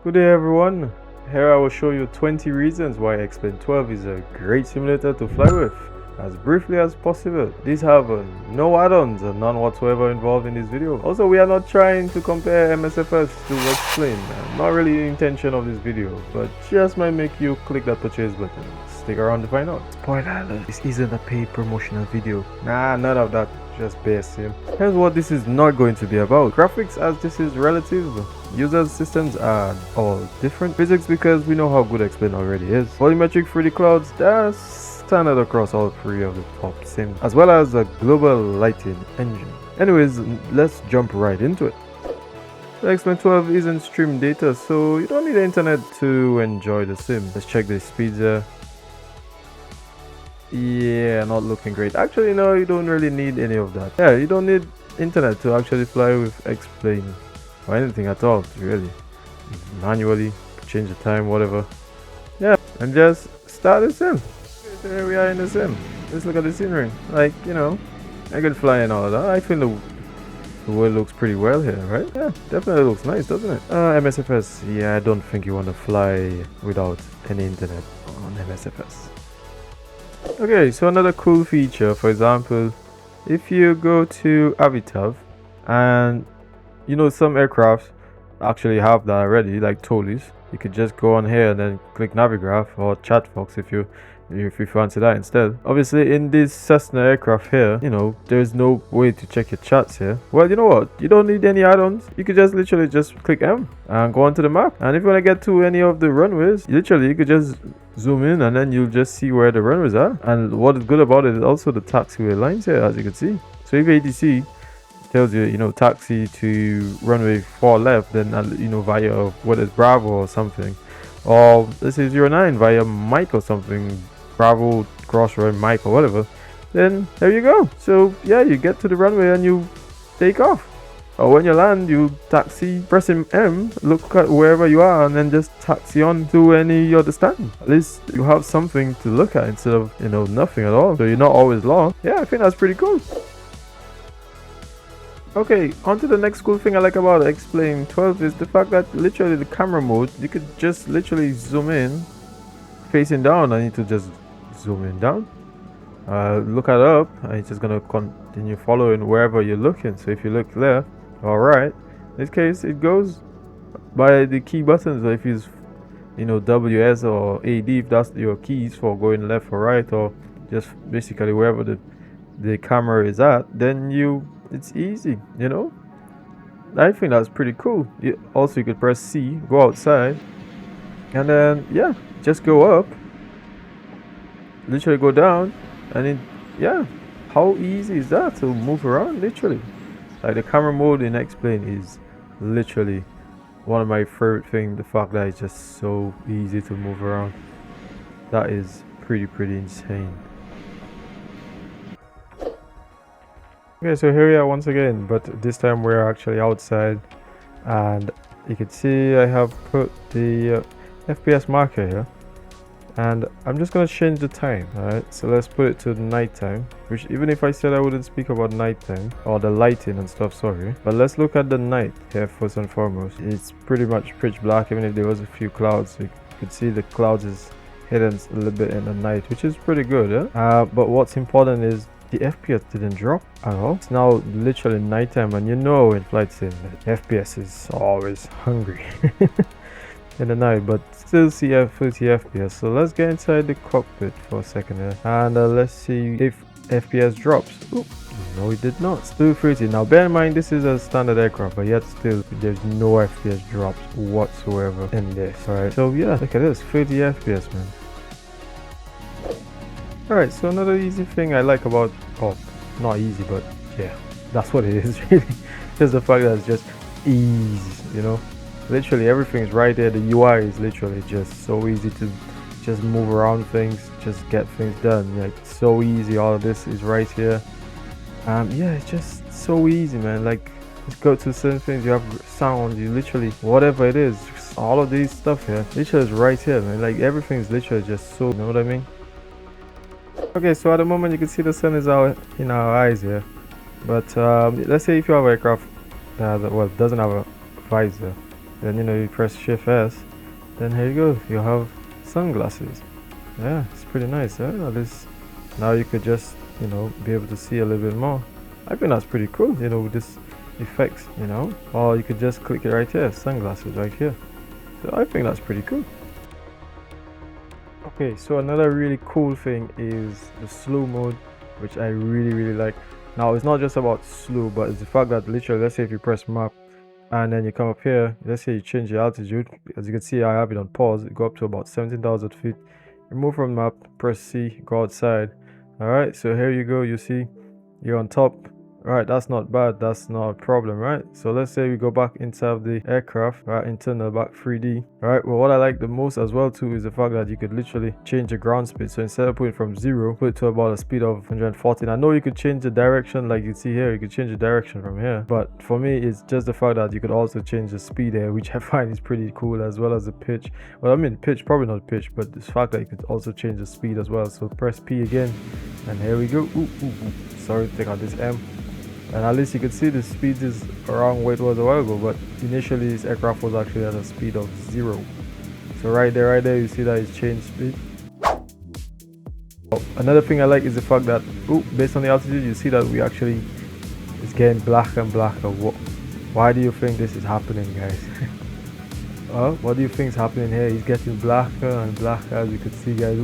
Good day everyone, here I will show you 20 reasons why Xplane 12 is a great simulator to fly with, as briefly as possible. These have no add-ons and none whatsoever involved in this video. Also, we are not trying to compare MSFS to Xplane, not really the intention of this video, but just might make you click that purchase button. Stick around to find out. Spoiler alert, this isn't a paid promotional video. Nah, none of that. Just bare sim. Here's what this is not going to be about. Graphics, as this is relative. Users' systems are all different. Physics, because we know how good Xplane already is. Volumetric 3D clouds, that's standard across all three of the top sims, as well as a global lighting engine. Anyways, let's jump right into it. The Xplane 12 isn't stream data, so you don't need the internet to enjoy the sim. Let's check the speeds here. Yeah, not looking great. Actually, no, you don't really need any of that. Yeah, you don't need internet to actually fly with Xplane or anything at all, really. Manually change the time, whatever. Yeah, and just start the sim. Okay, so here we are in the sim. Let's look at the scenery. Like, you know, I could fly and all of that. I feel the world looks pretty well here, right? Yeah, definitely looks nice, doesn't it? MSFS. Yeah, I don't think you want to fly without any internet on MSFS. Okay, so another cool feature, for example, if you go to Avitav, and you know some aircrafts actually have that already, like Tolis, you could just go on here and then click Navigraph or Chatbox if you fancy that instead. Obviously, in this Cessna aircraft here, you know, there's no way to check your chats here. Well, you know what? You don't need any add-ons. You could just literally just click M and go onto the map. And if you want to get to any of the runways, literally you could just zoom in and then you'll just see where the runways are. And what is good about it is also the taxiway lines here, as you can see. So if ATC tells you, you know, taxi to runway 4 left, then you know, via what is Bravo or something, or this is 09 via Mike or something, Bravo crossroad Mike or whatever, then there you go. So yeah, you get to the runway and you take off, or when you land you taxi, pressing M, look at wherever you are and then just taxi on to any other stand. At least you have something to look at instead of, you know, nothing at all, so you're not always lost. Yeah, I think that's pretty cool. Okay, on to the next cool thing I like about Xplane 12 is the fact that literally the camera mode, you could just literally zoom in facing down. I need to just zoom in down, look at up, and it's just gonna continue following wherever you're looking. So if you look left or right, in this case it goes by the key buttons. If you use, you know, WS or AD, if that's your keys for going left or right, or just basically wherever the camera is at, then it's easy, you know. I think that's pretty cool. Also, you could press C, go outside, and then yeah, just go up, literally go down, and yeah, how easy is that to move around? Literally, like the camera mode in Xplane is literally one of my favorite things. The fact that it's just so easy to move around, that is pretty insane. Okay, so here we are once again, but this time we're actually outside, and you can see I have put the FPS marker here, and I'm just gonna change the time. Alright, so let's put it to nighttime, which even if I said I wouldn't speak about nighttime or the lighting and stuff, sorry, but let's look at the night here first and foremost. It's pretty much pitch black. Even if there was a few clouds, so you could see the clouds is hidden a little bit in the night, which is pretty good. But what's important is the FPS didn't drop at all. It's now literally nighttime, and you know in flight sim that FPS is always hungry in the night, but still see 30 FPS. So let's get inside the cockpit for a second here, and let's see if FPS drops. Ooh, no, it did not. Still 30. Now bear in mind this is a standard aircraft, but yet still there's no FPS drops whatsoever in this. Alright, so yeah, look at this, 30 FPS, man. Alright, so another easy thing I like about, oh, not easy, but yeah, that's what it is really. Just the fact that it's just easy, you know. Literally everything is right there. The UI is literally just so easy to just move around things, just get things done. Like, so easy. All of this is right here. Yeah, it's just so easy, man. Like, just go to certain things, you have sound, you literally, whatever it is, all of these stuff here, literally is right here, man. Like, everything is literally just so, you know what I mean? Okay, so at the moment you can see the sun is out in our eyes here, but let's say if you have an aircraft that, well, doesn't have a visor, then you press Shift S, then here you go, you have sunglasses. Yeah, it's pretty nice. At least now you could just be able to see a little bit more. I think that's pretty cool, with this effects, or you could just click it right here, sunglasses right here. So I think that's pretty cool. Okay, so another really cool thing is the slow mode, which I really like. Now it's not just about slow, but it's the fact that literally, let's say if you press map and then you come up here, let's say you change the altitude. As you can see, I have it on pause. Go up to about 17,000 feet. Remove from map, press C, go outside. All right, so here you go. You see you're on top. All right, that's not bad, that's not a problem, right? So let's say we go back inside the aircraft, right, internal back 3D. All right, well, what I like the most as well too is the fact that you could literally change the ground speed. So instead of putting from 0, put it to about a speed of 114. I know you could change the direction, like you see here, you could change the direction from here, but for me it's just the fact that you could also change the speed there, which I find is pretty cool, as well as the pitch. Well, I mean pitch, probably not pitch, but the fact that you could also change the speed as well. So press P again, and here we go. Sorry, take out this M. And at least you can see the speed is around where it was a while ago, but initially this aircraft was actually at a speed of 0. So right there you see that it's changed speed. Another thing I like is the fact that based on the altitude, you see that we actually it's getting blacker and blacker. Why do you think this is happening, guys? What do you think is happening here? It's getting blacker and blacker, as you can see, guys.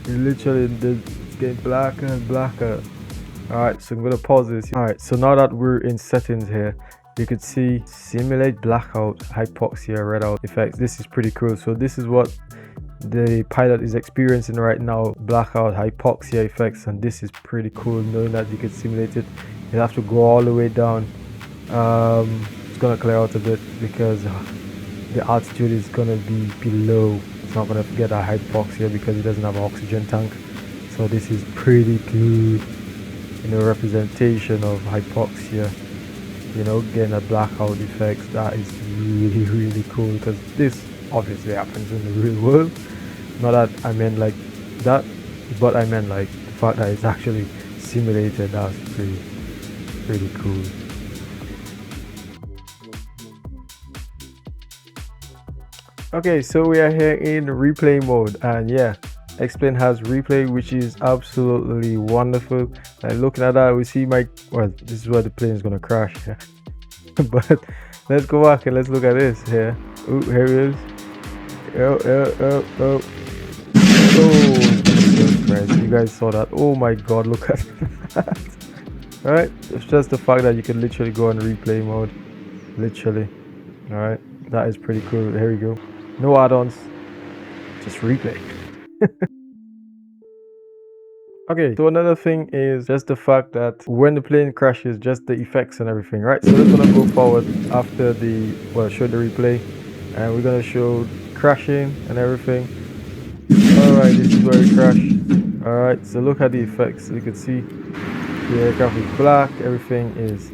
It's getting blacker and blacker. Alright, so I'm gonna pause this. Alright, so now that we're in settings here, you could see simulate blackout, hypoxia, redout effects. This is pretty cool. So this is what the pilot is experiencing right now, blackout, hypoxia effects, and this is pretty cool, knowing that you can simulate it. You have to go all the way down. It's gonna clear out a bit because the altitude is gonna be below. It's not gonna get a hypoxia because it doesn't have an oxygen tank. So this is pretty good. Representation of hypoxia, getting a blackout effect. That is really cool, because this obviously happens in the real world. Not that I meant like that, but I meant like the fact that it's actually simulated. That's pretty cool. Okay, so we are here in replay mode, and yeah, Xplane has replay, which is absolutely wonderful. And looking at that, we see this is where the plane is gonna crash. But let's go back and let's look at this here. Here it is. Oh, Jesus Christ, you guys saw that. Oh my god, look at that. Alright, it's just the fact that you can literally go on replay mode. Literally. Alright, that is pretty cool. Here we go. No add-ons, just replay. Okay, so another thing is just the fact that when the plane crashes, just the effects and everything, right? So we're gonna go forward after show the replay, and we're gonna show crashing and everything. Alright, this is where we crash. Alright, so look at the effects. You can see the aircraft is black, everything is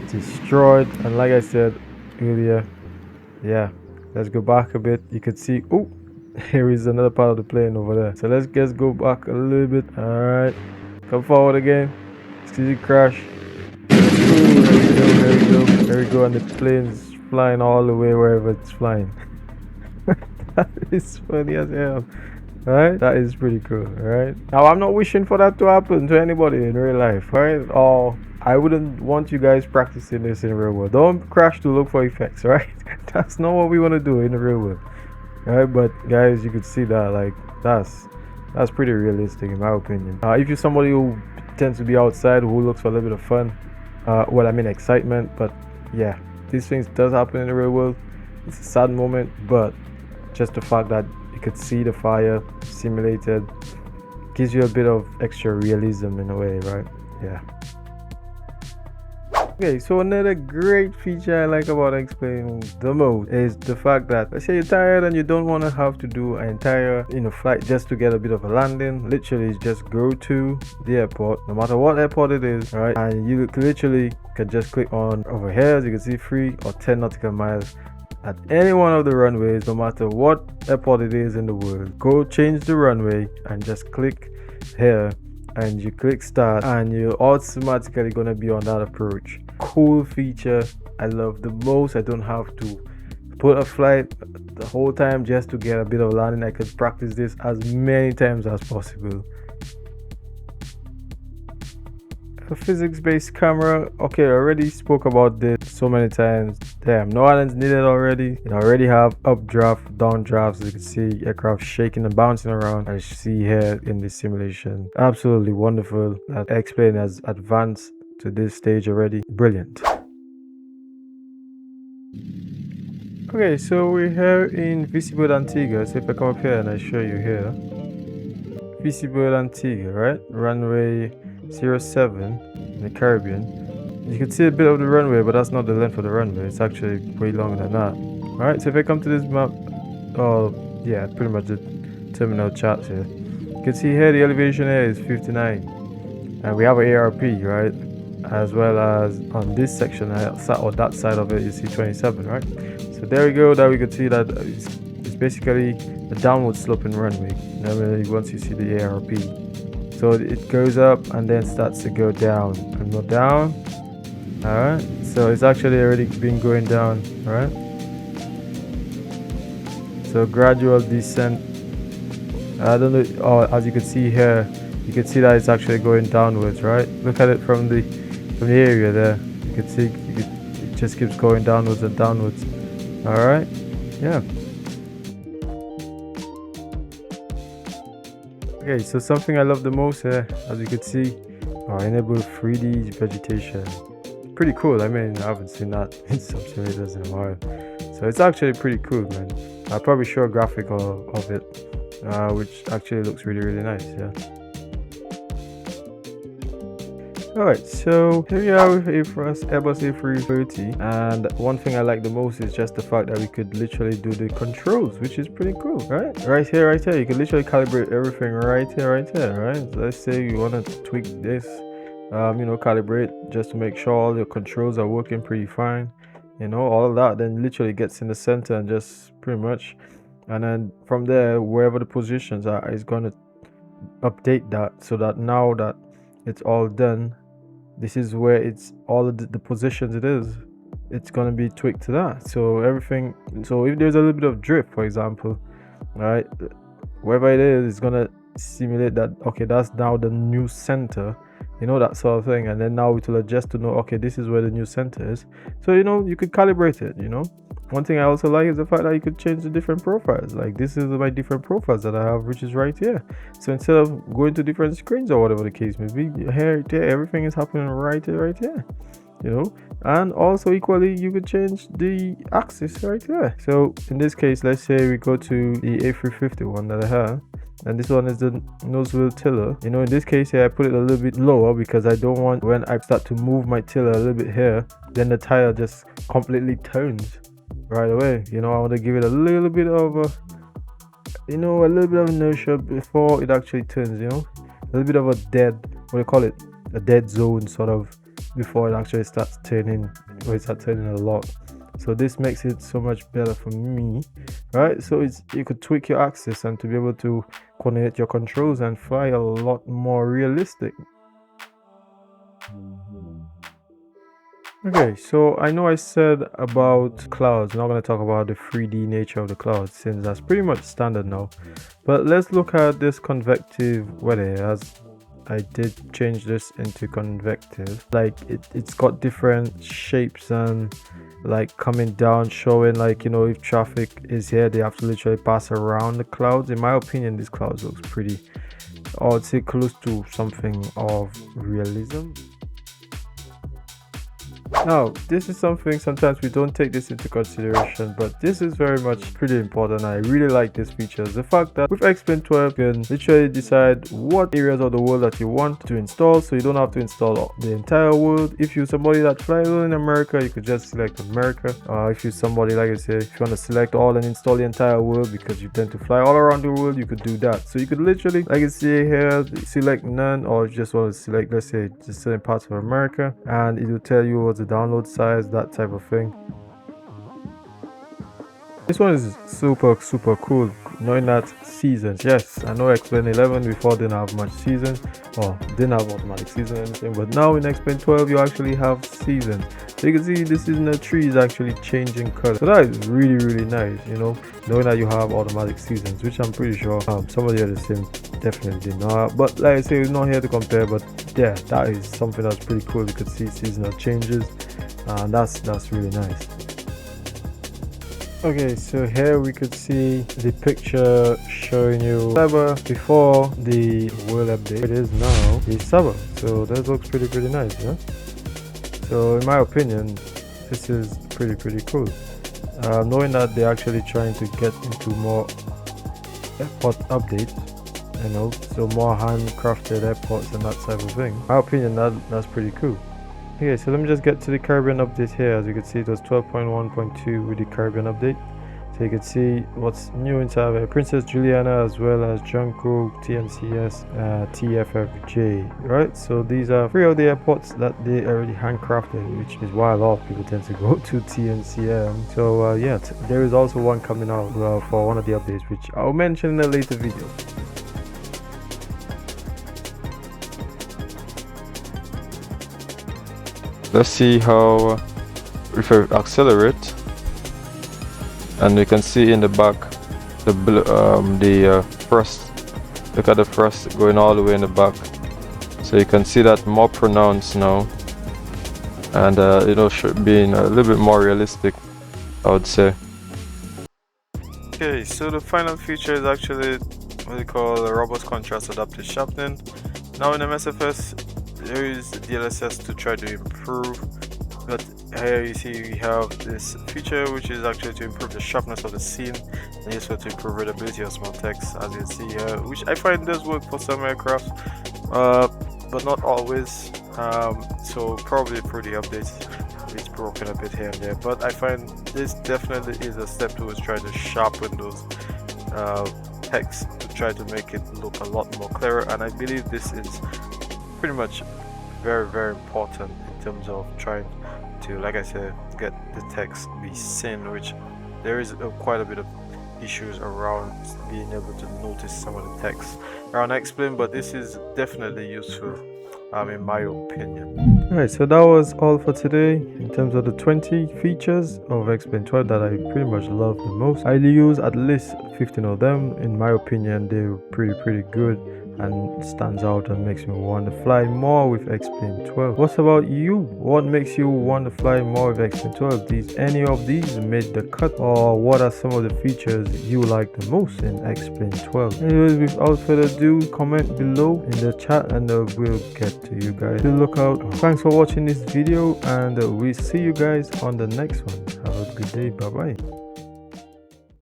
destroyed, and like I said earlier, yeah, let's go back a bit. You could see here is another part of the plane over there. So let's just go back a little bit. Alright, come forward again. See the crash. There we go, and the plane's flying all the way wherever it's flying. That is funny as hell. Alright, that is pretty cool. Alright, now I'm not wishing for that to happen to anybody in real life, right? Or I wouldn't want you guys practicing this in real world. Don't crash to look for effects, right? That's not what we want to do in the real world. Alright, but guys, you could see that like that's pretty realistic in my opinion. If you're somebody who tends to be outside, who looks for a little bit of fun, well, I mean excitement, but yeah, these things does happen in the real world. It's a sad moment, but just the fact that you could see the fire simulated gives you a bit of extra realism in a way, right? Yeah. Okay, so another great feature I like about Xplane the most is the fact that, let's say you're tired and you don't want to have to do an entire flight just to get a bit of a landing. Literally just go to the airport, no matter what airport it is, right? And you literally can just click on over here, as you can see, 3 or 10 nautical miles at any one of the runways, no matter what airport it is in the world. Go change the runway and just click here, and you click start, and you're automatically gonna be on that approach. Cool feature I love the most. I don't have to put a flight the whole time just to get a bit of landing. I could practice this as many times as possible. A physics-based camera, okay, I already spoke about this so many times. Damn, no islands needed already. It already have updraft, downdrafts. You can see aircraft shaking and bouncing around. I see here in this simulation. Absolutely wonderful that Xplane has advanced to this stage already. Brilliant. Okay, so we're here in Visible Antigua. So if I come up here and I show you here, Visible Antigua, right? Runway 07 in the Caribbean. You can see a bit of the runway, but that's not the length of the runway. It's actually way longer than that. Alright, so if I come to this map, yeah, pretty much the terminal charts here. You can see here the elevation here is 59. And we have an ARP, right? As well as on this section, or that side of it, you see 27, right? So there we go, that we could see that it's basically a downward sloping runway. Once you see the ARP. So it goes up and then starts to go down and go down. Alright, so it's actually already been going down, right? So gradual descent. I don't know, as you can see here, you can see that it's actually going downwards, right? Look at it from the area there. You can see it just keeps going downwards and downwards. Alright, yeah. Okay, so something I love the most here, as you can see, enable 3D vegetation. Pretty cool. I mean, I haven't seen that in some simulators in a while, so it's actually pretty cool, man. I'll probably show a graphic of it, which actually looks really nice. Yeah. Alright, so here we are with Airbus A330, and one thing I like the most is just the fact that we could literally do the controls, which is pretty cool, right? Right here, you can literally calibrate everything right here, right? So let's say you want to tweak this, calibrate just to make sure all your controls are working pretty fine, all of that then literally gets in the center and just pretty much, and then from there, wherever the positions are, it's going to update that so that now that it's all done, this is where it's all of the positions it's going to be tweaked to that. So everything, so if there's a little bit of drift, for example, right, wherever it is, it's going to simulate that, okay, that's now the new center, that sort of thing, and then now it will adjust to know, okay, this is where the new center is. So you could calibrate it. One thing I also like is the fact that you could change the different profiles. Like this is my different profiles that I have, which is right here. So instead of going to different screens or whatever the case may be, here, everything is happening right here. And also equally, you could change the axis right there. So in this case, let's say we go to the A350 one that I have, and this one is the nose wheel tiller. In this case here, I put it a little bit lower because I don't want, when I start to move my tiller a little bit here, then the tire just completely turns right away. I want to give it a little bit of a little bit of inertia before it actually turns, a little bit of a dead, what do you call it, a dead zone sort of, before it actually starts turning, or it starts turning a lot. So this makes it so much better for me, right? So you could tweak your axis and to be able to coordinate your controls and fly a lot more realistic. Okay, so I know I said about clouds. I'm not going to talk about the 3D nature of the clouds since that's pretty much standard now. But let's look at this convective weather, as I did change this into convective. Like it's got different shapes and like coming down, showing like, if traffic is here, they have to literally pass around the clouds. In my opinion, these clouds looks pretty, I would say, close to something of realism. Now, this is something sometimes we don't take this into consideration, but this is very much pretty important. I really like this feature. The fact that with Xplane 12, you can literally decide what areas of the world that you want to install, so you don't have to install the entire world. If you're somebody that flies in America, you could just select America. If you're somebody, like I said, if you want to select all and install the entire world because you tend to fly all around the world, you could do that. So you could literally, like you see here, select none, or you just want to select, let's say, just certain parts of America, and it will tell you what's the download size, that type of thing. This one is super cool. knowing that seasons, yes, I know Xplane 11 before didn't have much season, or didn't have automatic season or anything, but now in Xplane 12 you actually have seasons. So you can see this season the tree is actually changing color, so that is really nice, you know, knowing that you have automatic seasons, which I'm pretty sure some of the other sims definitely did not. But like I say, we're not here to compare, but yeah, that is something that's pretty cool. You could see seasonal changes, and that's really nice. Okay, so here we could see the picture showing you Saba before the world update. It is now the Saba, so that looks pretty nice, yeah. So in my opinion, this is pretty cool. Knowing that they're actually trying to get into more airport updates, you know, so more handcrafted airports and that type of thing. In my opinion, that's pretty cool. Okay, so let me just get to the Caribbean update here. As you can see, it was 12.1.2 with the Caribbean update. So you can see what's new inside Princess Juliana, as well as Junko, TNCS, TFFJ, right? So these are 3 of the airports that they already handcrafted, which is why a lot of people tend to go to TNCM. So yeah, there is also one coming out for one of the updates, which I'll mention in a later video. Let's see how if I accelerate, and you can see in the back the frost. Look at the frost going all the way in the back, so you can see that more pronounced now, and you know, being a little bit more realistic, I would say. Okay, so the final feature is actually what they call a robust contrast adaptive sharpening. Now in MSFS there is DLSS to try to improve, but here you see we have this feature which is actually to improve the sharpness of the scene and also to improve readability of small text, as you see here, which I find does work for some aircraft, but not always. So probably through the updates it's broken a bit here and there, but I find this definitely is a step towards trying to sharpen those text to try to make it look a lot more clearer, and I believe this is pretty much very important in terms of trying to, like I said, get the text be seen, which there is quite a bit of issues around being able to notice some of the text around Xplane, but this is definitely useful in my opinion. Alright, so that was all for today in terms of the 20 features of Xplane 12 that I pretty much love the most. I use at least 15 of them. In my opinion, they're pretty good and stands out and makes me want to fly more with Xplane 12. What about you? What makes you want to fly more with Xplane 12? Did any of these made the cut, or what are some of the features you like the most in Xplane 12? Anyways, without further ado, comment below in the chat and we'll get to you guys. Be look out. Thanks for watching this video, and we'll see you guys on the next one. Have a good day. Bye bye.